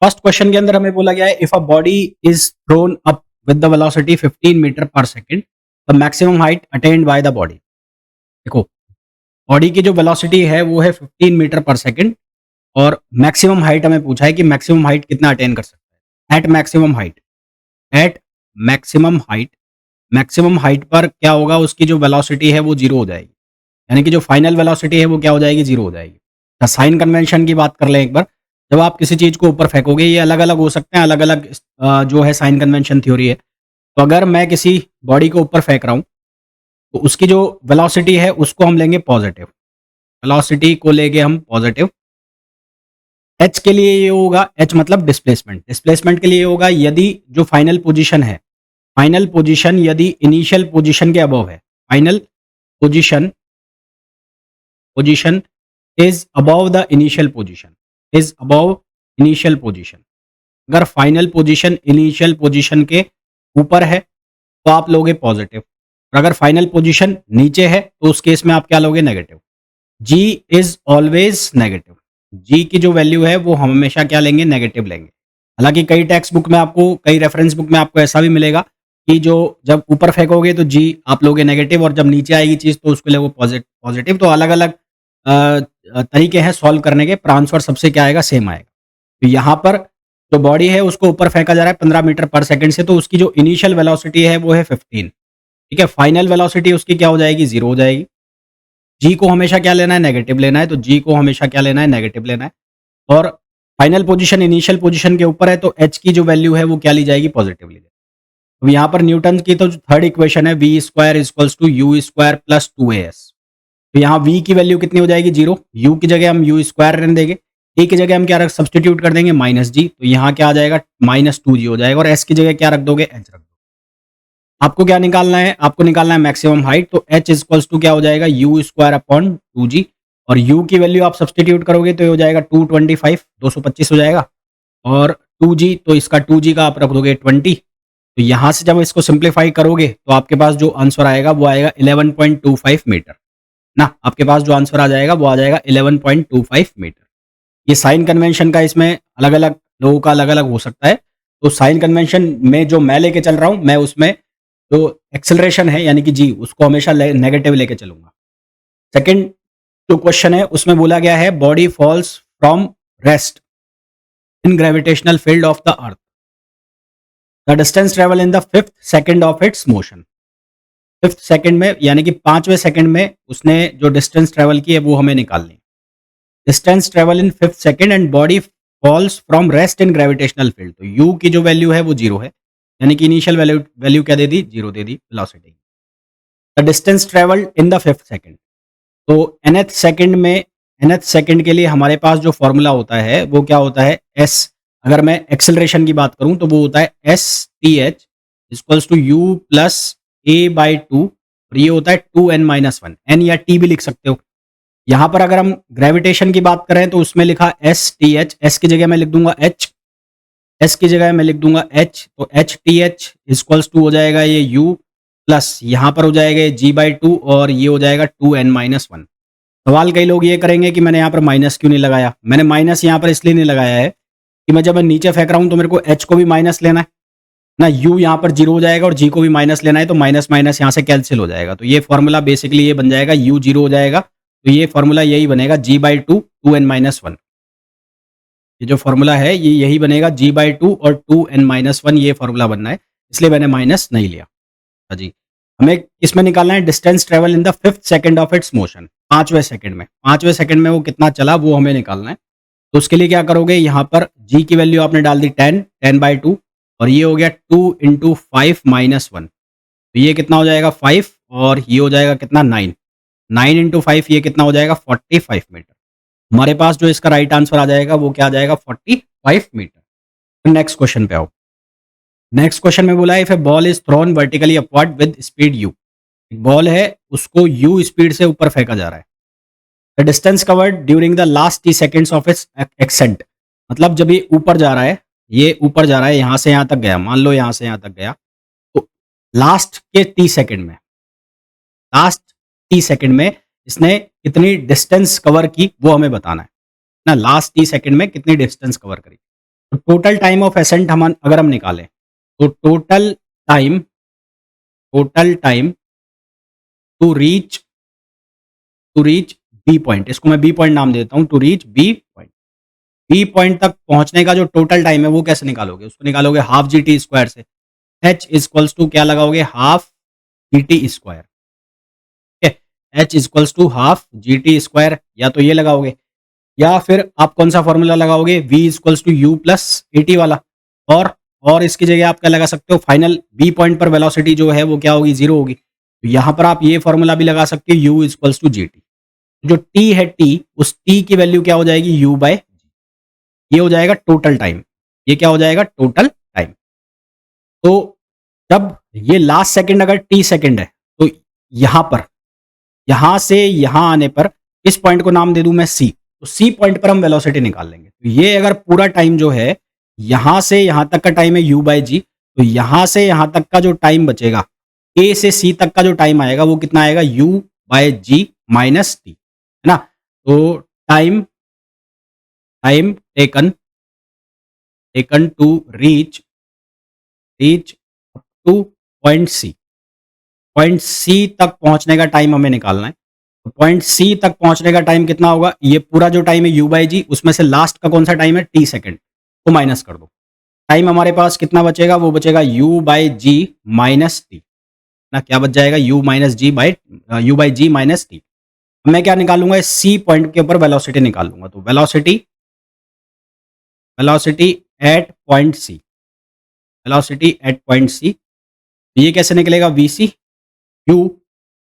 First question के अंदर हमें बोला गया है if a body is thrown up with the velocity 15 meter per second the maximum height attained by the body. देखो, बॉडी की जो वेलोसिटी है वो है 15 मीटर पर सेकंड और मैक्सिमम हाइट हमें पूछा है कि मैक्सिमम हाइट कितना अटेन कर सकता है at maximum height. At maximum height पर क्या होगा, उसकी जो वेलोसिटी है वो जीरो हो जाएगी, यानी कि जो फाइनल वेलोसिटी है वो क्या हो जाएगी, जीरो हो जाएगी। साइन कन्वेंशन की बात कर लें एक बार। जब आप किसी चीज को ऊपर फेंकोगे, ये अलग अलग हो सकते हैं, अलग अलग जो है साइन कन्वेंशन थ्योरी है। तो अगर मैं किसी बॉडी को ऊपर फेंक रहा हूं तो उसकी जो वेलोसिटी है उसको हम लेंगे पॉजिटिव, वेलोसिटी को लेंगे हम पॉजिटिव। एच के लिए ये होगा, एच मतलब डिस्प्लेसमेंट, डिस्प्लेसमेंट के लिए ये होगा यदि जो फाइनल पोजीशन है, फाइनल पोजीशन यदि इनिशियल पोजीशन के अबव है, final position position is above the initial position, is above initial position. अगर फाइनल पोजीशन इनिशियल पोजीशन के ऊपर है तो आप लोगे पॉजिटिव, और अगर फाइनल पोजीशन नीचे है तो उस केस में आप क्या लोगे, negative. G is always negative, G की जो वैल्यू है वो हम हमेशा क्या लेंगे, नेगेटिव लेंगे। हालांकि कई टेक्स्ट बुक में आपको, कई रेफरेंस बुक में आपको ऐसा भी मिलेगा कि जो जब ऊपर फेंकोगे तो जी आप लोगे नेगेटिव और जब नीचे आएगी चीज तो उसके लिए वो पॉजिटिव। तो अलग अलग तरीके हैं सॉल्व करने के, पर आंसर सबसे क्या आएगा, सेम आएगा। तो यहाँ पर जो बॉडी है उसको ऊपर फेंका जा रहा है 15 मीटर पर सेकंड से, तो उसकी जो इनिशियल वेलोसिटी है वो है 15। ठीक है, फाइनल वेलोसिटी उसकी क्या हो जाएगी, जीरो हो जाएगी। जी को हमेशा क्या लेना है, नेगेटिव लेना है, तो जी को हमेशा क्या लेना है, नेगेटिव लेना है। और फाइनल पोजीशन इनिशियल पोजीशन के ऊपर है तो एच की जो वैल्यू है वो क्या ली जाएगी, पॉजिटिव ली जाएगी। अब यहाँ पर न्यूटन की तो थर्ड इक्वेशन है V square equals to you square plus 2as। तो यहाँ v की वैल्यू कितनी हो जाएगी, जीरो। u की जगह हम यू स्क्वायर रहने देंगे, a की जगह हम क्या रख सब्सटीट्यूट कर देंगे, माइनस जी, तो यहाँ क्या आ जाएगा, माइनस 2g हो जाएगा। और s की जगह क्या रख दोगे, h रख दो। आपको क्या निकालना है, आपको निकालना है मैक्सिमम हाइट, तो h इक्वल्स टू क्या हो जाएगा, यू स्क्वायर अपॉन 2g। और u की वैल्यू आप सब्सटीट्यूट करोगे तो ये हो जाएगा 225, 225 हो जाएगा। और 2g, तो इसका 2g का आप रख दोगे 20। तो यहाँ से जब इसको सिंप्लीफाई करोगे तो आपके पास जो आंसर आएगा वो आएगा 11.25 मीटर ना। आपके पास जो आंसर आ जाएगा वो आ जाएगा 11.25 मीटर। ये साइन कन्वेंशन का, इसमें अलग अलग लोगों का अलग अलग हो सकता है। तो साइन कन्वेंशन में जो मैं लेके चल रहा हूं, मैं उसमें जो एक्सेलरेशन है यानी कि जी, उसको हमेशा नेगेटिव लेके चलूंगा। सेकंड जो क्वेश्चन है उसमें बोला गया है body falls from rest in gravitational field of the earth, the distance travel in the fifth second of its motion. Fifth second में यानी कि 5वें सेकंड में उसने जो डिस्टेंस ट्रेवल की है वो हमें निकालनी है। Distance travel in fifth second and body falls from rest in gravitational field. तो यू की जो वैल्यू है वो जीरो है, यानी कि इनिशियल वैल्यू वैल्यू क्या दे दी, जीरो दे दी velocity. The distance travelled in the fifth second, तो nth सेकंड में, nth सेकंड के लिए हमारे पास जो फॉर्मूला होता है वो क्या होता है, s। अगर मैं एक्सेलरेशन की बात करूं तो वो होता है S T H equals to you plus a by 2, और ये होता है 2n-1, n या t भी लिख सकते हो। यहां पर अगर हम ग्रेविटेशन की बात करें तो उसमें लिखा एस टी एच, एस की जगह मैं लिख दूंगा h, एस की जगह मैं लिख दूंगा h, तो H T H equals to हो जाएगा ये u प्लस यहाँ पर हो जाएगा g/2 और ये हो जाएगा 2n-1। सवाल कई लोग ये करेंगे कि मैंने यहाँ पर माइनस क्यों नहीं लगाया। मैंने माइनस यहाँ पर इसलिए नहीं लगाया है कि मैं जब मैं नीचे फेंक रहा हूँ तो मेरे को h को भी माइनस लेना है ना, u यहाँ पर जीरो हो जाएगा और g को भी माइनस लेना है, तो माइनस माइनस यहाँ से कैंसिल हो जाएगा। तो ये फॉर्मूला बेसिकली ये बन जाएगा, u जीरो हो जाएगा, तो ये फॉर्मूला यही बनेगा g/2 2n-1। ये जो फॉर्मूला है ये यही बनेगा, g/2 और 2n-1 ये फॉर्मूला बनना है, इसलिए मैंने माइनस नहीं लिया। हाँ जी, हमें इसमें निकालना है distance travel in the fifth second of its motion. 5वें सेकंड में, 5वें सेकंड में वो कितना चला वो हमें निकालना है। तो उसके लिए क्या करोगे, यहाँ पर g की वैल्यू आपने डाल दी 10/2, और ये हो गया 2 × 5 - 1, तो ये कितना हो जाएगा 5, और ये हो जाएगा कितना 9, 9 × 5 ये कितना हो जाएगा 45 मीटर। हमारे पास जो इसका राइट आंसर आ जाएगा वो क्या आ जाएगा, 45 मीटर। नेक्स्ट क्वेश्चन पे आओ। नेक्स्ट क्वेश्चन में बोला है if A ball is throne vertically upward with speed u, ball है उसको u स्पीड से ऊपर फेंका जा रहा है। The distance covered during the last T seconds of its accent, मतलब जब ये ऊपर जा रहा है, ये ऊपर जा रहा है, यहाँ से यहाँ तक गया, मान लो यहाँ से यहाँ तक गया, तो लास्ट के टी सेकेंड में, लास्ट टी सेकेंड में इसने कितनी डिस्टेंस कवर की वो हमें बताना है ना। लास्ट टी सेकेंड में कितनी डिस्टेंस कवर करी। तो टोटल टाइम ऑफ एसेंट अगर हम निकालें, तो total time to reach B point, इसको मैं बी पॉइंट नाम देता हूं, to reach B point. B point तक पहुंचने का जो टोटल टाइम है वो कैसे निकालोगे? उसको निकालोगे हाफ जी टी स्क्वायर से। एच इक्वल्स टू क्या लगाओगे? Half G T square. ठीक है, H equals to half G T square, या तो ये लगाओगे, या फिर आप कौन सा फॉर्मूला लगाओगे? v equals to you plus A T वाला। और इसकी जगह आप क्या लगा सकते हो? फाइनल बी पॉइंट पर वेलोसिटी जो है वो क्या होगी? जीरो होगी। तो यहां पर आप ये फॉर्मूला भी लगा सकते हो, u equals to G T. जो t है t, उस t की वैल्यू क्या हो जाएगी? u बाय, ये हो जाएगा टोटल टाइम। ये क्या हो जाएगा? Total time. तो जब ये लास्ट सेकंड अगर t सेकंड है, तो यहां पर, यहां से यहां आने पर इस पॉइंट को नाम दे दूं मैं c, तो c पॉइंट पर हम वेलोसिटी निकाल लेंगे। तो ये अगर पूरा टाइम जो है, यहां से यहां तक का टाइम है u बाय जी, तो यहां से यहां तक का जो टाइम बचेगा, a से c तक का जो टाइम आएगा वो कितना आएगा? u by G minus T, है ना? तो time time taken taken to reach reach to point C, point C तक पहुंचने का टाइम हमें निकालना है। तो पॉइंट सी तक पहुंचने का टाइम कितना होगा? ये पूरा जो टाइम है u बाई जी, उसमें से लास्ट का कौन सा टाइम है? t सेकंड, तो माइनस कर दो। टाइम हमारे पास कितना बचेगा? वो बचेगा u by g minus t ना, क्या बच जाएगा? u by g minus t. मैं क्या निकालूंगा? इस सी पॉइंट के ऊपर वेलोसिटी निकालूंगा। तो velocity velocity at point C, velocity at point C, ये कैसे निकलेगा? V C U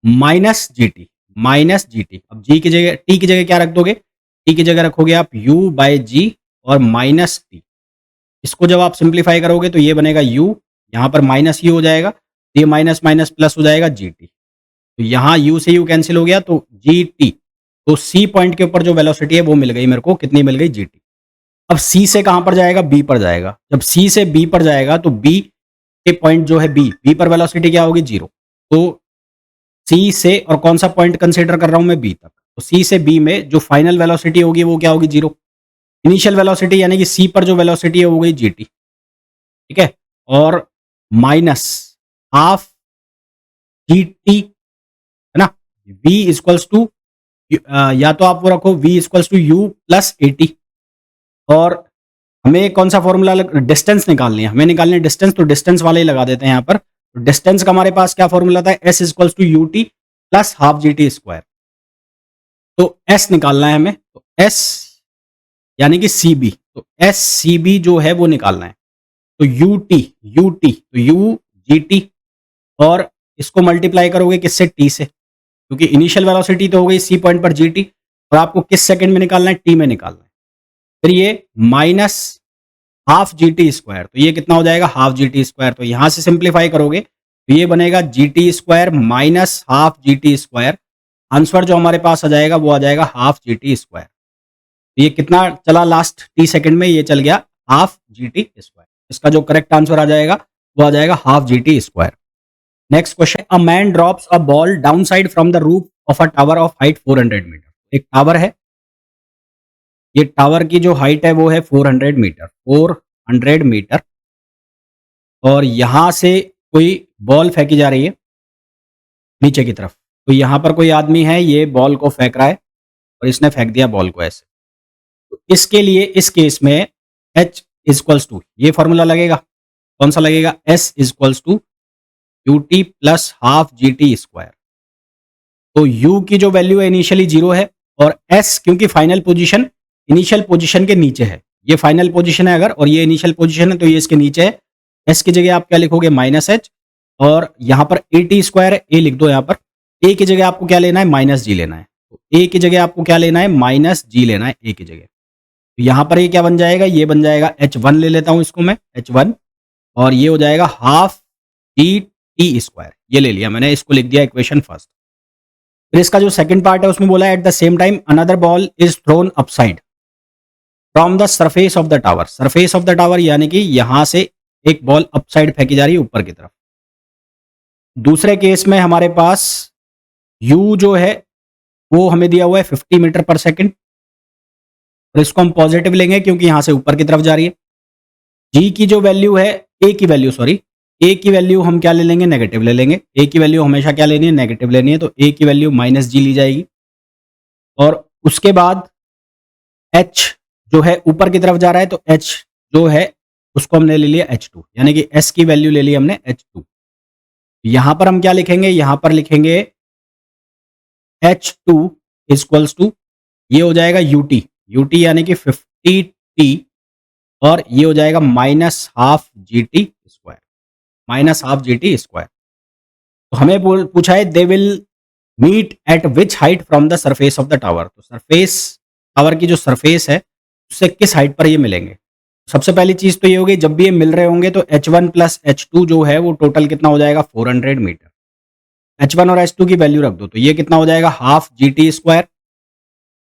minus G T, minus G T. अब जी की जगह, टी की जगह क्या रख दोगे? टी की जगह रखोगे आप u बाय जी और माइनस टी। इसको जब आप सिंप्लीफाई करोगे तो ये बनेगा u, यहाँ पर माइनस यू हो जाएगा, ये माइनस माइनस प्लस हो जाएगा जी टी। तो यहाँ u से u कैंसिल हो गया, तो जी टी। तो सी पॉइंट के ऊपर जो वेलोसिटी है वो मिल गई मेरे को, कितनी मिल गई? जी टी। अब सी से कहाँ पर जाएगा? बी पर जाएगा। जब सी से बी पर जाएगा तो बी के पॉइंट जो है बी पर वेलोसिटी क्या होगी? जीरो। तो सी से, और कौन सा पॉइंट कंसीडर कर रहा हूं मैं? बी तक। तो सी से बी में जो फाइनल वेलोसिटी होगी वो क्या होगी? जीरो। इनिशियल वेलोसिटी यानी कि सी पर जो वेलोसिटी है वो गई जी टी, ठीक है, और माइनस हाफ जी टी, है ना? v इक्वल्स टू, या तो आप वो रखो v equals to you plus A t. और हमें कौन सा फॉर्मूला? डिस्टेंस निकालनी है, हमें निकालनी है डिस्टेंस, तो डिस्टेंस वाले ही लगा देते हैं यहाँ पर। तो डिस्टेंस का हमारे पास क्या फॉर्मूला था? S equals to u t plus half G T square. तो एस निकालना है हमें, तो एस यानी कि सी बी, तो एस सी बी जो है वो निकालना है। तो यू टी तो यू जी टी, और इसको मल्टीप्लाई करोगे किससे? टी से, क्योंकि इनिशियल वेलोसिटी तो हो गई सी पॉइंट पर जी टी, और आपको किस सेकंड में निकालना है? टी में निकालना है। फिर ये minus half G T square, तो ये कितना हो जाएगा? Half G T square. तो यहां से सिंप्लीफाई करोगे तो ये बनेगा G T square minus half G T square. Answer जो हमारे पास आ जाएगा वो आ जाएगा हाफ जी टी स्क्वायर। ये कितना चला लास्ट टी सेकंड में? ये चल गया हाफ जी टी स्क्वायर। इसका जो करेक्ट आंसर आ जाएगा वो आ जाएगा half G T square. Next question, a man drops a ball down side from the roof of a tower of height 400 metre. एक टावर है, ये टावर की जो हाइट है वो है 400 मीटर, 400 मीटर, और यहां से कोई बॉल फेंकी जा रही है नीचे की तरफ। तो यहां पर कोई आदमी है, ये बॉल को फेंक रहा है, और इसने फेंक दिया बॉल को ऐसे। तो इसके लिए इस केस में एच इक्वल्स टू, ये फॉर्मूला लगेगा, कौन सा लगेगा? S equals to u t plus half G T square. तो u की जो वैल्यू है इनिशियली जीरो है, और s क्योंकि फाइनल पोजीशन इनिशियल पोजीशन के नीचे है, ये फाइनल पोजीशन है अगर, और ये इनिशियल पोजीशन है, तो ये इसके नीचे है। s की जगह आप क्या लिखोगे? माइनस एच, और यहाँ पर ए टी स्क्वायर है, ए लिख दो यहाँ पर। a की जगह आपको क्या लेना है? माइनस जी लेना है। तो a की जगह आपको क्या लेना है? माइनस जी लेना है a की जगह। तो यहाँ पर ये क्या बन जाएगा? ये बन जाएगा h1, ले लेता हूँ इसको मैं h1, और ये हो जाएगा हाफ जी टी स्क्वायर। ये ले लिया मैंने, इसको लिख दिया इक्वेशन फर्स्ट। फिर इसका जो सेकंड पार्ट है उसमें बोला है at the same time another ball is throne upside from the surface of the tower. Surface of the tower यानी कि यहां से एक बॉल अपसाइड फेंकी जा रही है ऊपर की तरफ। दूसरे केस में हमारे पास u जो है वो हमें दिया हुआ है 50 मीटर पर सेकंड, और इसको हम पॉजिटिव लेंगे क्योंकि यहां से ऊपर की तरफ जा रही है। जी की जो वैल्यू है, ए की वैल्यू सॉरी, ए की वैल्यू हम क्या ले लेंगे, नेगेटिव ले लेंगे। ए की वैल्यू हमेशा क्या लेनी है, नेगेटिव लेनी है, तो ए की वैल्यू माइनस जी ली जाएगी। और उसके बाद एच जो है ऊपर की तरफ जा रहा है, तो एच जो है उसको हमने ले लिया H2, यानी कि एस की वैल्यू ले ली हमने H2। यहां पर हम क्या लिखेंगे, यहां पर लिखेंगे H2 इक्वल्स टू, ये हो जाएगा यूटी, यूटी यानी कि 50T, और ये हो जाएगा minus half G T square, minus half G T square. तो हमें पूछा है they will meet at which height from the surface of the tower. तो सरफेस, टावर की जो सरफेस है उससे किस हाइट पर ये मिलेंगे। सबसे पहली चीज तो ये होगी, जब भी ये मिल रहे होंगे तो H1 प्लस H2 जो है वो टोटल कितना हो जाएगा, 400 मीटर। H1 और H2 की वैल्यू रख दो, तो ये कितना हो जाएगा, हाफ जी टी स्क्वायर,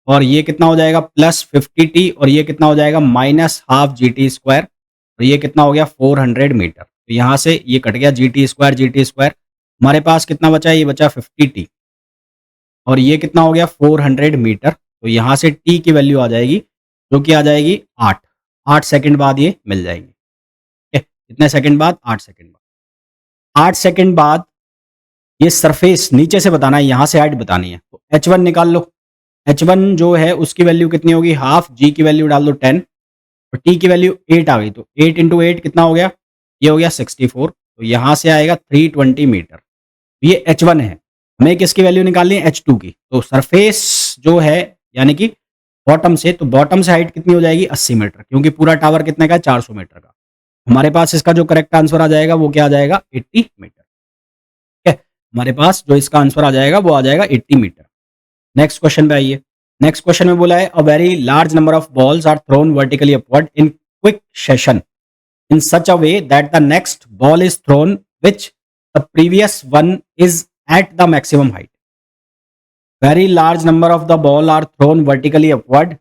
और ये कितना हो जाएगा प्लस 50T, और ये कितना हो जाएगा minus half G T square, और ये कितना हो गया 400 मीटर। तो यहाँ से ये कट गया G T square, G T square, हमारे पास कितना बचा, ये बचा 50T, और ये कितना हो गया 400 मीटर। तो यहाँ से टी की वैल्यू आ जाएगी, जो कि आ जाएगी 8, 8 सेकंड बाद ये मिल जाएंगे। ठीक है, कितने सेकंड बाद, 8 सेकंड बाद। 8 सेकंड बाद ये सरफेस नीचे से बताना है, यहाँ से हाइट बतानी है, तो H1 निकाल लो। H1 जो है उसकी वैल्यू कितनी होगी, हाफ, जी की वैल्यू डाल दो 10, और टी की वैल्यू 8 आ गई, तो 8 इंटू 8 कितना हो गया, ये हो गया 64। तो यहाँ से आएगा 320 मीटर। ये H1 है, हमें किसकी वैल्यू निकालनी है, H2 की। तो सरफेस जो है यानी कि बॉटम से, तो बॉटम से हाइट कितनी हो जाएगी, 80 मीटर, क्योंकि पूरा टावर कितने का है, 400 मीटर का। हमारे पास इसका जो करेक्ट आंसर आ जाएगा वो क्या आ जाएगा, 80 मीटर। ठीक है, हमारे पास जो इसका आंसर आ जाएगा वो आ जाएगा 80 मीटर। नेक्स्ट क्वेश्चन पे आइए। नेक्स्ट क्वेश्चन में बोला है a very large number of balls are thrown vertically upward in quick succession in such a way that the next ball is thrown which the previous one is at the maximum height. Very large number of the ball are thrown vertically upward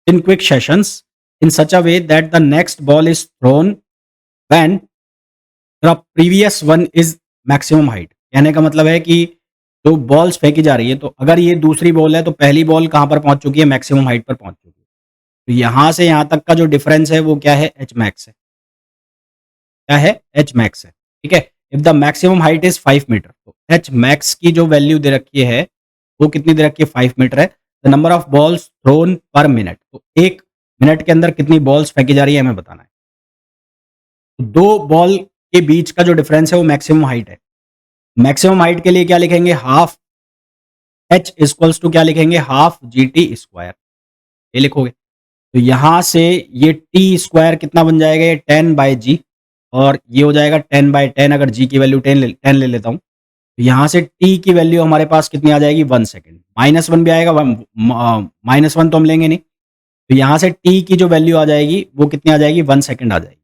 in quick sessions in such a way that the next ball is thrown when the previous one is maximum height. कहने का मतलब है कि जो balls फेंकी जा रही है, तो अगर ये दूसरी बॉल है तो पहली बॉल कहां पर पहुंच चुकी है, मैक्सिमम हाइट पर पहुंच चुकी है। तो यहां से यहां तक का जो डिफरेंस है वो क्या है, एच मैक्स है। क्या है, एच मैक्स है। ठीक है, if the maximum height is 5 metre, तो एच मैक्स की जो वैल्यू दे रखी है वो कितनी दे रखी है, 5 मीटर है। The number of balls thrown per minute, तो एक मिनट के अंदर कितनी बॉल्स फेंकी जा रही है हमें बताना है। तो दो बॉल के बीच का जो डिफरेंस है वो मैक्सिमम हाइट है। मैक्सिमम हाइट के लिए क्या लिखेंगे, हाफ एच इक्वल्स टू क्या लिखेंगे, हाफ जी टी स्क्वायर, ये लिखोगे। तो यहां से ये टी स्क्वायर कितना बन जाएगा, ये 10 बाई जी, और ये हो जाएगा 10 बाई 10, अगर जी की वैल्यू 10 ले लेता हूँ, तो यहाँ से टी की वैल्यू हमारे पास कितनी आ जाएगी, 1 सेकेंड। -1 भी आएगा, -1 तो हम लेंगे नहीं, तो यहाँ से टी की जो वैल्यू आ जाएगी वो कितनी आ जाएगी, 1 सेकेंड आ जाएगी।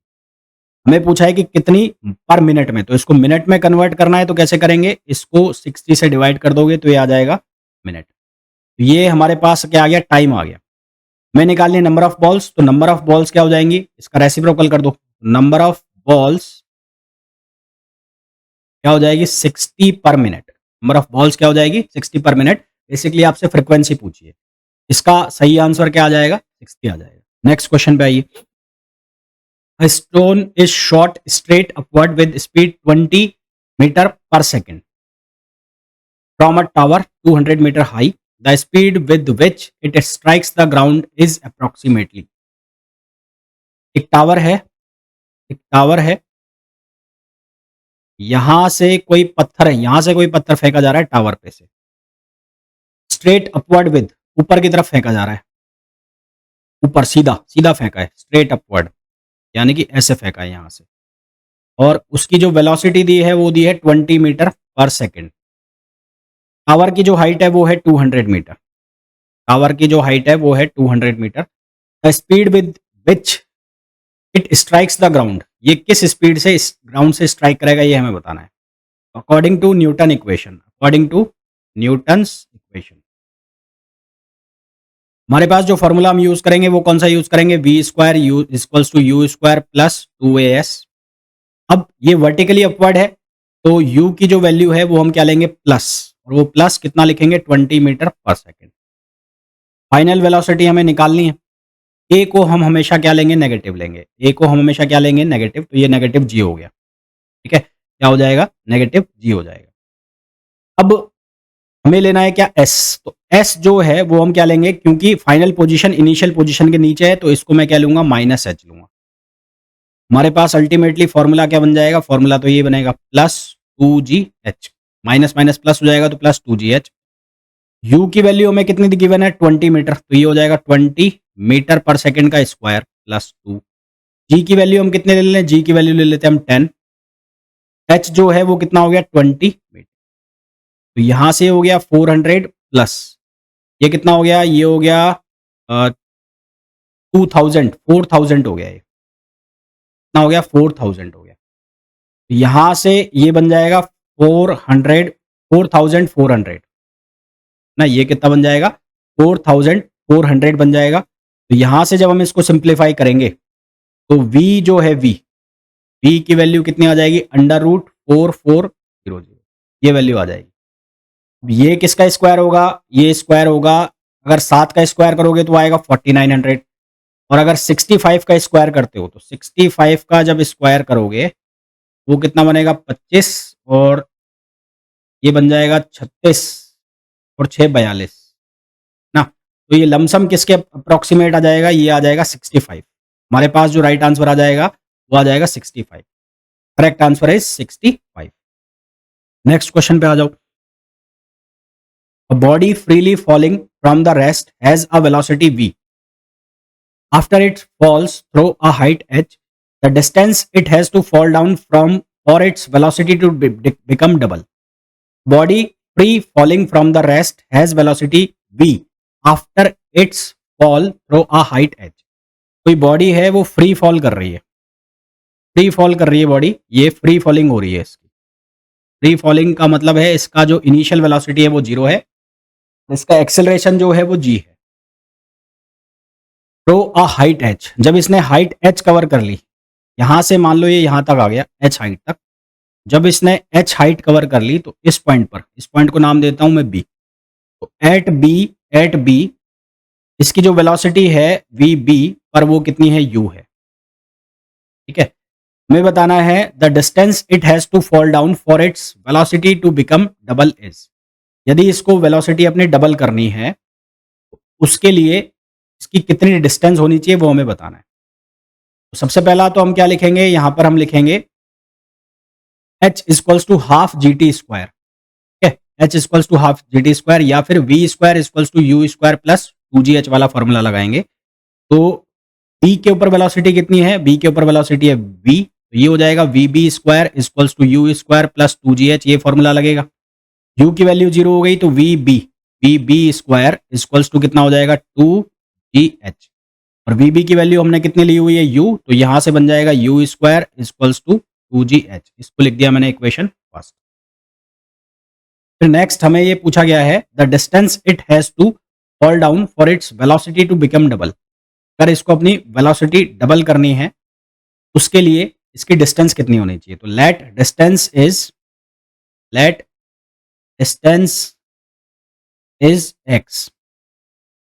हमें पूछा है कि कितनी पर मिनट में, तो इसको मिनट में कन्वर्ट करना है, तो कैसे करेंगे, इसको 60 से डिवाइड कर दोगे तो ये आ जाएगा मिनट। तो ये हमारे पास क्या आ गया, टाइम आ गया। हमें निकालनी है नंबर ऑफ बॉल्स, तो नंबर ऑफ बॉल्स क्या हो जाएंगी, इसका रेसिप्रोकल कर दो, नंबर ऑफ बॉल्स क्या हो जाएगी, 60 पर मिनट। नंबर ऑफ बॉल्स क्या हो जाएगी, 60 पर मिनट। बेसिकली आपसे फ्रीक्वेंसी पूछिए, इसका सही आंसर क्या आ जाएगा, 60 आ जाएगा। नेक्स्ट क्वेश्चन पे आइए। A stone is shot straight upward with speed 20 meter per second from a tower 200 meter high. The speed with which it strikes the ground is approximately. एक टावर है, एक टावर है, यहां से कोई पत्थर है, यहां से कोई पत्थर फेंका जा रहा है टावर पे से, स्ट्रेट अपवर्ड विद, ऊपर की तरफ फेंका जा रहा है, ऊपर सीधा सीधा फेंका है, स्ट्रेट अपवर्ड, यानी कि ऐसे फेंका है यहां से, और उसकी जो वेलोसिटी दी है वो दी है 20 मीटर पर सेकेंड। टावर की जो हाइट है वो है 200 मीटर, टावर की जो हाइट है वो है 200 metre. The speed with which it strikes the ground, ये किस स्पीड से इस ग्राउंड से स्ट्राइक करेगा ये हमें बताना है, according to Newton equation, according to Newton's equation. हमारे पास जो फॉर्मूला हम यूज करेंगे वो कौन सा यूज करेंगे, v square u equals to you square plus 2as। अब ये वर्टिकली अपवर्ड है, तो u की जो वैल्यू है वो हम क्या लेंगे, प्लस, और वो प्लस कितना लिखेंगे, 20 मीटर पर सेकेंड। फाइनल वेलोसिटी हमें निकालनी है, ए को हम हमेशा क्या लेंगे, नेगेटिव लेंगे। ए को हम हमेशा क्या लेंगे, नेगेटिव। तो ये नेगेटिव जी हो गया। ठीक है, क्या हो जाएगा, नेगेटिव जी हो जाएगा। अब हमें लेना है क्या, एस। तो एस जो है वो हम क्या लेंगे, क्योंकि फाइनल पोजीशन इनिशियल पोजीशन के नीचे है तो इसको मैं क्या लूंगा, माइनस एच लूंगा। हमारे पास अल्टीमेटली फॉर्मूला क्या बन जाएगा, फॉर्मूला तो ये बनेगा plus 2GH, minus minus plus हो जाएगा तो प्लस 2GH। यू की वैल्यू हमें कितनी गिवन है, 20 मीटर, तो ये हो जाएगा 20 मीटर पर सेकंड का स्क्वायर प्लस 2। जी की वैल्यू हम कितने ले लें, जी की वैल्यू ले लेते हैं हम 10। एच जो है वो कितना हो गया, 20 मीटर। तो यहां से हो गया 400 प्लस ये कितना हो गया, ये हो गया 2000, 4000 हो गया, ये कितना हो गया, 4000 हो गया। तो यहां से ये बन जाएगा 400, 4400 ना, ये कितना बन जाएगा, 4400 बन जाएगा। तो यहां से जब हम इसको सिंप्लीफाई करेंगे तो v जो है v की वैल्यू कितनी आ जाएगी, √4400, ये वैल्यू आ जाएगी। अब ये किसका स्क्वायर होगा, ये स्क्वायर होगा, अगर 7 का स्क्वायर करोगे तो आएगा 4900, और अगर 65 का स्क्वायर करते हो तो 65 का जब स्क्वायर करोगे वो कितना बनेगा, 25, और ये बन जाएगा 36, और 6 42 ना। तो ये लमसम किसके अप्रोक्सीमेट आ जाएगा, ये आ जाएगा 65। हमारे पास जो राइट आंसर आ जाएगा वो आ जाएगा 65। Correct answer is 65। Next question पे आ जाओ। A body freely falling from the rest has a velocity v. After it falls through a height h, the distance it has to fall down from for its velocity to become double. Body free falling from the rest has velocity v after its fall through a height h. कोई body है वो free fall कर रही है, free fall कर रही है body, ये फ्री फॉलिंग हो रही है इसकी। फ्री फॉलिंग का मतलब है इसका जो इनिशियल वेलोसिटी है वो 0 है, इसका एक्सेलरेशन जो है वो g है। थ्रो अ हाइट h, जब इसने हाइट h कवर कर ली, यहां से मान लो ये यहां तक आ गया h हाइट तक, जब इसने h हाइट कवर कर ली तो इस पॉइंट पर, इस पॉइंट को नाम देता हूं मैं b। तो एट बी इसकी जो वेलोसिटी है vb पर वो कितनी है, u है। ठीक है, हमें बताना है the distance it has to fall down for its velocity to become double is. यदि इसको वेलोसिटी अपनी डबल करनी है तो उसके लिए इसकी कितनी डिस्टेंस होनी चाहिए वो हमें बताना है। तो सबसे पहला तो हम क्या लिखेंगे, यहां पर हम लिखेंगे h equals to half G T square. ठीक है, h equals to half G T square, या फिर v square equals to you square plus 2gh वाला फॉर्मूला लगाएंगे। तो b के ऊपर वेलोसिटी कितनी है, b के ऊपर वेलोसिटी है v, तो ये हो जाएगा vb square equals to you square plus 2gh, ये फॉर्मूला लगेगा। u की वैल्यू 0 हो गई तो vb स्क्वायर इक्वल्स टू कितना हो जाएगा, 2gh, और vb की वैल्यू हमने कितनी ली हुई है, u, तो यहां से बन जाएगा u square equals to 2gh। इसको लिख दिया मैंने इक्वेशन फर्स्ट। फिर नेक्स्ट हमें ये पूछा गया है the distance it has to fall down for its velocity to become double. अगर इसको अपनी वेलोसिटी डबल करनी है उसके लिए इसकी डिस्टेंस कितनी होनी चाहिए, तो let distance is x।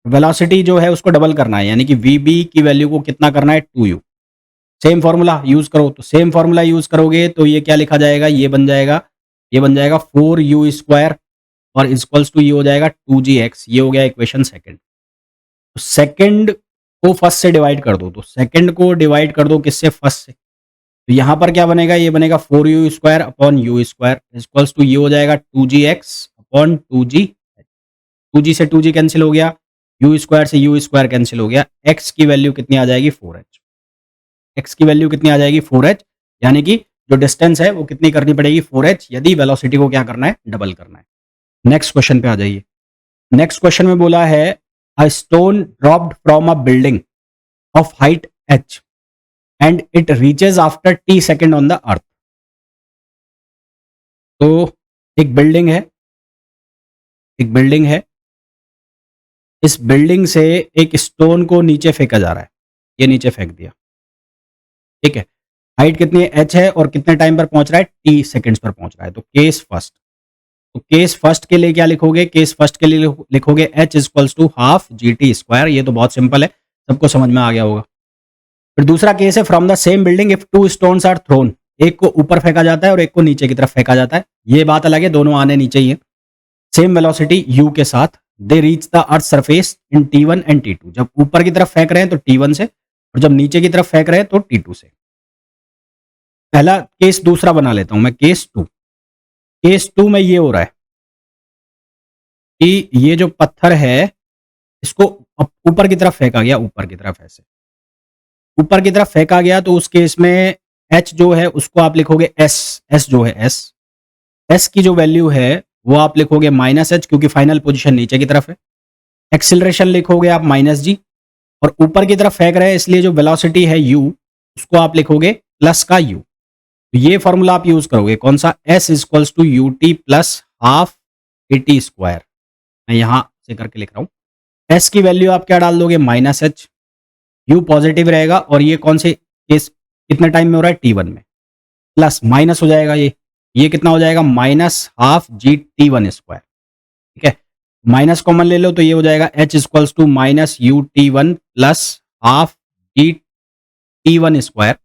Velocity जो है उसको डबल करना है, यानी कि vb की वैल्यू को कितना करना है, 2u। सेम फॉर्मूला यूज करो, तो सेम फॉर्मूला यूज करोगे तो ये क्या लिखा जाएगा, ये बन जाएगा 4u स्क्वायर, और इक्वल्स टू ये हो जाएगा 2gx। ये हो गया इक्वेशन सेकंड। तो सेकंड को फर्स्ट से डिवाइड कर दो, तो सेकंड को डिवाइड कर दो किससे, फर्स्ट से। तो यहां पर क्या बनेगा, ये बनेगा 4u square upon u square equals to ये हो जाएगा 2gx अपॉन 2g। 2g से 2g कैंसिल हो गया, यू स्क्वायर से यू स्क्वायर कैंसिल हो गया, x की वैल्यू कितनी आ जाएगी, 4h। x की वैल्यू कितनी आ जाएगी, 4h, यानी कि जो डिस्टेंस है वो कितनी करनी पड़ेगी, 4h, यदि वेलोसिटी को क्या करना है, डबल करना है। नेक्स्ट क्वेश्चन पे आ जाइए। नेक्स्ट क्वेश्चन में बोला है a stone dropped from a building of height h and it reaches after t second on the earth. तो एक बिल्डिंग है, इस बिल्डिंग से एक स्टोन को नीचे फेंका जा रहा है, ये नीचे फेंक दिया। ठीक है, हाइट कितनी है, h है, और कितने टाइम पर पहुंच रहा है, t सेकेंड्स पर पहुंच रहा है। तो केस फर्स्ट, तो केस फर्स्ट के लिए क्या लिखोगे, केस फर्स्ट के लिए लिखोगे h equals to half G T square. ये तो बहुत सिंपल है, सबको समझ में आ गया होगा। फिर दूसरा केस है from the same building if two stones are thrown, एक को ऊपर फेंका जाता है और एक को नीचे की तरफ फेंका जाता है। ये बात अलग है, दोनों आने नीचे ही है। सेम वेलोसिटी u के साथ they reach the earth surface in T1 and T2। जब ऊपर की तरफ फेंक रहे हैं तो T1 से, और जब नीचे की तरफ फेंक रहे हैं तो T2 से। पहला केस दूसरा बना लेता हूं मैं, केस 2। केस 2 में ये हो रहा है कि ये जो पत्थर है इसको ऊपर की तरफ फेंका गया, ऊपर की तरफ ऐसे ऊपर की तरफ फेंका गया, तो उस केस में h जो है उसको आप लिखोगे s जो है s की जो वैल्यू है वो आप लिखोगे -h, क्योंकि फाइनल पोजीशन नीचे की तरफ है। एक्सिलरेशन लिखोगे आप -g, और ऊपर की तरफ फेंक रहे हैं इसलिए जो वेलोसिटी है u उसको आप लिखोगे प्लस का u। तो ये फॉर्मूला आप यूज करोगे, कौन सा, s equals to ut plus half at square. मैं यहां से करके लिख रहा हूं। s की वैल्यू आप क्या डाल दोगे, -h, u पॉजिटिव रहेगा, और ये कौन से केस कितने टाइम में हो रहा है, T1 में, प्लस माइनस हो जाएगा ये कितना हो जाएगा, -12 स्क्वायर। ठीक है, माइनस कॉमन ले लो तो ये हो जाएगा h equals to -ut1 plus half gt1 square.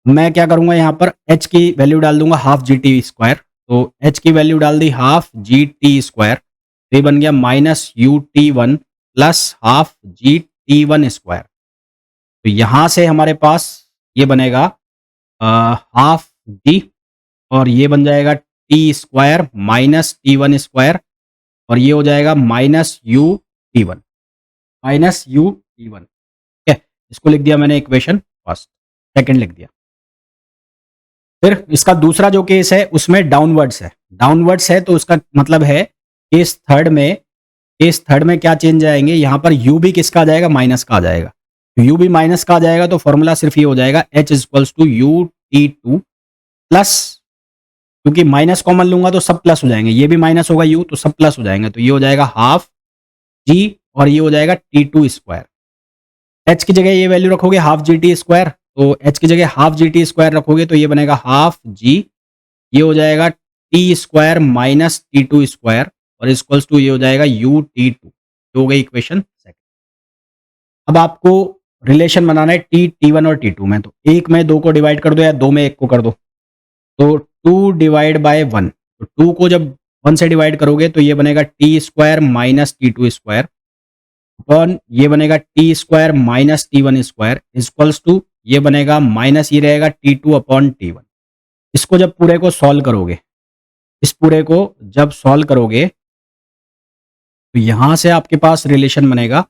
मैं क्या करूंगा यहाँ पर h की वैल्यू डाल दूंगा हाफ gt स्क्वायर, तो h की वैल्यू डाल दी हाफ gt स्क्वायर, तो ये बन गया -ut1 plus half gt1 square. तो यहां से हमारे पास ये बनेगा हाफ g, और ये बन जाएगा T square minus T1 square, और ये हो जाएगा -ut1 ठीक है। इसको लिख दिया मैंने इक्वेशन फर्स्ट, सेकंड लिख दिया। फिर इसका दूसरा जो केस है उसमें डाउनवर्ड्स है तो उसका मतलब है केस थर्ड में क्या चेंज आएंगे, यहां पर u भी किसका आ जाएगा, माइनस का आ जाएगा। तो u भी माइनस का आ जाएगा तो फॉर्मूला सिर्फ ये हो जाएगा h equals to ut2 plus, क्योंकि माइनस कॉमन लूंगा तो सब प्लस हो जाएंगे, ये भी माइनस होगा u तो सब प्लस हो जाएंगे, तो ये हो जाएगा हाफ g, और ये हो जाएगा T2 स्क्वायर। h की जगह ये वैल्यू रखोगे हाफ GT स्क्वायर, तो h की जगह हाफ GT स्क्वायर रखोगे तो ये बनेगा हाफ g, ये हो जाएगा t square minus T2 square, और इक्वल्स टू ये हो जाएगा ut2। हो गई इक्वेशन सेकंड। अब आपको रिलेशन बनाना है T1 और T2 में, तो एक में दो को डिवाइड कर दो या दो में एक को कर दो। तो 2 डिवाइड बाय 1, तो 2 को जब 1 से डिवाइड करोगे तो ये बनेगा t square minus T2 square, upon ये बनेगा t square minus T1 square, equals to ये बनेगा माइनस ये रहेगा T2 अपॉन T1। इसको जब पूरे को सॉल्व करोगे, इस पूरे को जब सॉल्व करोगे तो यहां से आपके पास रिलेशन बनेगा,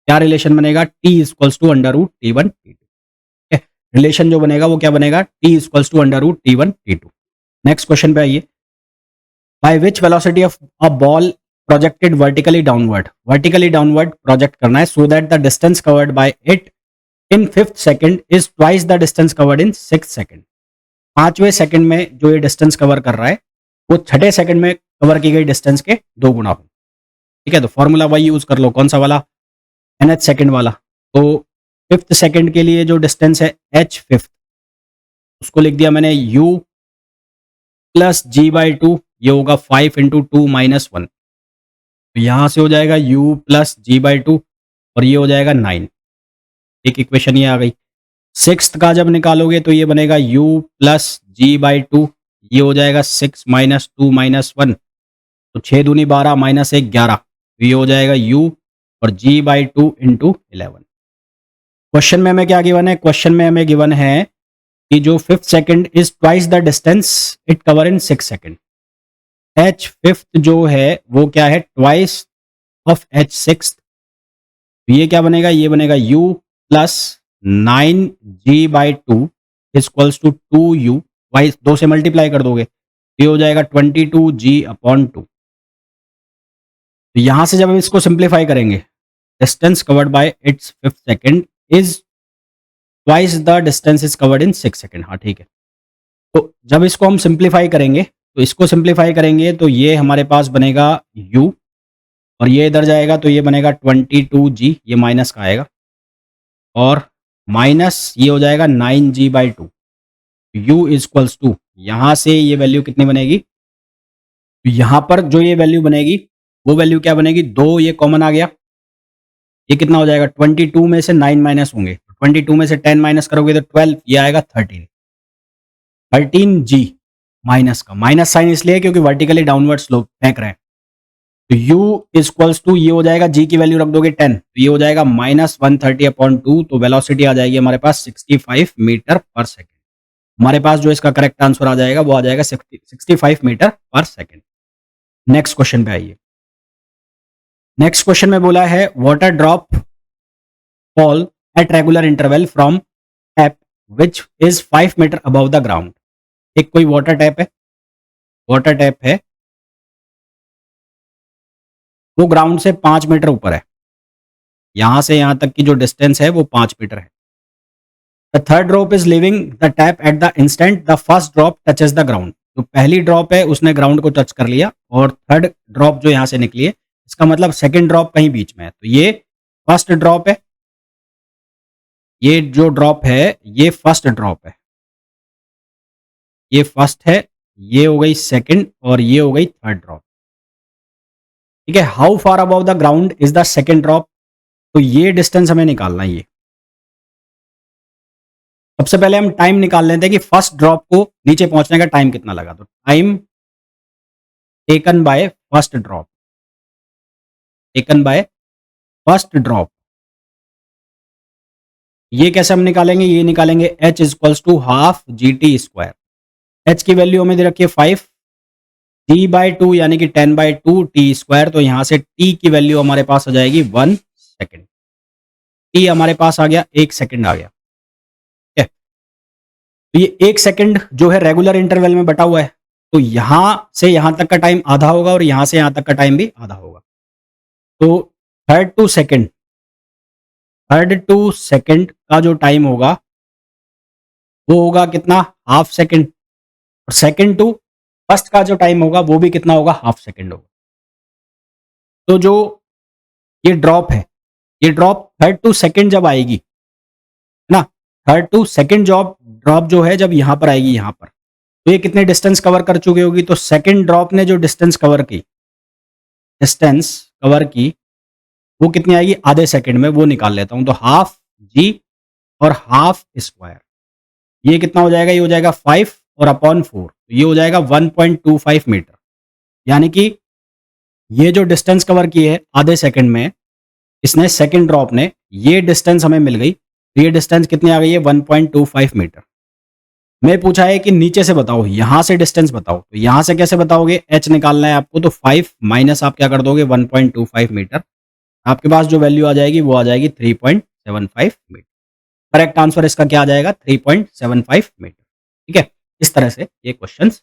क्या रिलेशन बनेगा, T equals to under root T1 T2। Relation जो बनेगा वो क्या बनेगा, T equals to under root T1 T2। Next question पे आइए। By which velocity of a ball projected vertically downward project करना है so that the distance covered by it in 5th second is twice the distance covered in 6th second. 5वें second में जो ये distance cover कर रहा है वो 6ठे सेकंड में कवर की गई डिस्टेंस के 2 गुना हो। ठीक है, तो फॉर्मूला वही यूज कर लो, कौन सा वाला, nth सेकंड वाला। तो 5th सेकंड के लिए जो डिस्टेंस है h 5th, उसको लिख दिया मैंने u प्लस g/2, ये होगा 5 इंटू 2 माइनस 1, तो यहां से हो जाएगा u प्लस g/2, और ये हो जाएगा 9। एक इक्वेशन ये आ गई। 6th का जब निकालोगे तो ये बनेगा u प्लस g/2, ये हो जाएगा 6 माइनस 2 माइनस 1, तो 6 दूनी 12 माइनस 1 11, तो ये हो जाएगा u और g/2 इंटू 11। क्वेश्चन में हमें क्या गिवन है, क्वेश्चन में हमें गिवन है कि जो 5th second is twice the distance it cover in 6 second. h 5th जो है वो क्या है, ट्वाइस ऑफ h 6th, तो ये क्या बनेगा, ये बनेगा u plus 9g/2 equals to 2u, वाइस 2 से मल्टीप्लाई कर दोगे, ये हो जाएगा 22g/2। तो यहां से जब हम इसको सिंप्लीफाई करेंगे, distance covered bye it's 5th second is twice the distance is covered in 6 second. हाँ ठीक है, तो जब इसको हम सिंप्लीफाई करेंगे, तो इसको सिंप्लीफाई करेंगे तो ये हमारे पास बनेगा u, और ये इधर जाएगा तो ये बनेगा 22g, ये माइनस का आएगा, और माइनस ये हो जाएगा 9g/2, u इक्वल्स टू यहां से ये वैल्यू कितनी बनेगी, तो यहां पर जो ये वैल्यू बनेगी वो वैल्यू क्या बनेगी, 2 ये कॉमन आ गया, ये कितना हो जाएगा, 22 में से 9 माइनस होंगे, 22 में से 10 माइनस करोगे तो 12, ये आएगा 13, 13g माइनस का, माइनस साइन इसलिए क्योंकि वर्टिकली डाउनवर्ड स्लोप फेंक रहे हैं। तो u इक्वल्स टू, ये हो जाएगा g की वैल्यू रख दोगे 10, तो ये हो जाएगा -130/2, तो वेलोसिटी आ जाएगी हमारे पास 65 मीटर पर सेकेंड। हमारे पास जो इसका करेक्ट आंसर आ जाएगा वो आ जाएगा 65 मीटर पर सेकेंड। नेक्स्ट क्वेश्चन पे आइए। नेक्स्ट क्वेश्चन में बोला है water drop fall at regular interval from tap which is 5 metre above the ground. एक कोई वाटर टैप है, वाटर टैप है, वो ग्राउंड से 5 मीटर ऊपर है, यहां से यहां तक की जो डिस्टेंस है वो 5 मीटर है। The third drop is living the tap at the instant the first drop touches the ground. तो पहली ड्रॉप है उसने ग्राउंड को टच कर लिया, और थर्ड ड्रॉप जो यहां से निकली है, इसका मतलब सेकंड ड्रॉप कहीं बीच में है। तो ये फर्स्ट ड्रॉप है, ये जो ड्रॉप है ये फर्स्ट ड्रॉप है, ये फर्स्ट है, ये हो गई सेकंड, और ये हो गई थर्ड ड्रॉप। ठीक है, how far above the ground is the second drop. तो ये डिस्टेंस हमें निकालना है। ये सबसे पहले हम टाइम निकाल लेते हैं कि फर्स्ट ड्रॉप को नीचे पहुंचने का टाइम कितना लगा। तो time taken by first drop, taken by first drop, ये कैसे हम निकालेंगे, ये निकालेंगे h equals to half GT²। h की वैल्यू हमें दे रखी है 5, t/2 यानी कि 10/2 t², तो यहां से t की वैल्यू हमारे पास आ जाएगी 1 सेकेंड। t हमारे पास आ गया, 1 सेकेंड आ गया। ठीक है, तो ये 1 सेकेंड जो है रेगुलर इंटरवल में बटा हुआ है, तो यहां से यहां तक का टाइम आधा होगा और यहां से यहां तक का टाइम भी आधा होगा। तो थर्ड टू सेकेंड का जो टाइम होगा वो होगा कितना, हाफ सेकेंड। और सेकेंड टू फर्स्ट का जो टाइम होगा वो भी कितना होगा, हाफ सेकेंड होगा। तो जो ये ड्रॉप है, ये ड्रॉप थर्ड टू सेकेंड जब आएगी, है ना, थर्ड टू सेकेंड ड्रॉप जो है जब यहां पर आएगी, यहां पर, तो ये कितने डिस्टेंस कवर कर चुकी होगी। तो सेकेंड ड्रॉप ने जो डिस्टेंस कवर की वो कितनी आएगी, आधे सेकेंड में, वो निकाल लेता हूं। तो हाफ g और हाफ स्क्वायर, ये कितना हो जाएगा, ये हो जाएगा 5 और अपॉन 4, तो ये हो जाएगा 1.25 मीटर। यानी कि ये जो डिस्टेंस कवर की है आधे सेकंड में, इसने सेकंड ड्रॉप ने, ये डिस्टेंस हमें मिल गई। तो ये डिस्टेंस कितनी आ गई है, 1.25 मीटर। मैं पूछा है कि नीचे से बताओ, यहां से डिस्टेंस बताओ। तो यहां से कैसे बताओगे, h निकालना है आपको, तो 5 माइनस आप क्या कर दोगे, 1.25 मीटर। आपके पास जो वैल्यू आ जाएगी वो आ जाएगी 3.75 मीटर। करेक्ट आंसर इसका क्या आ जाएगा, 3.75 मीटर। ठीक है, इस तरह से ये क्वेश्चंस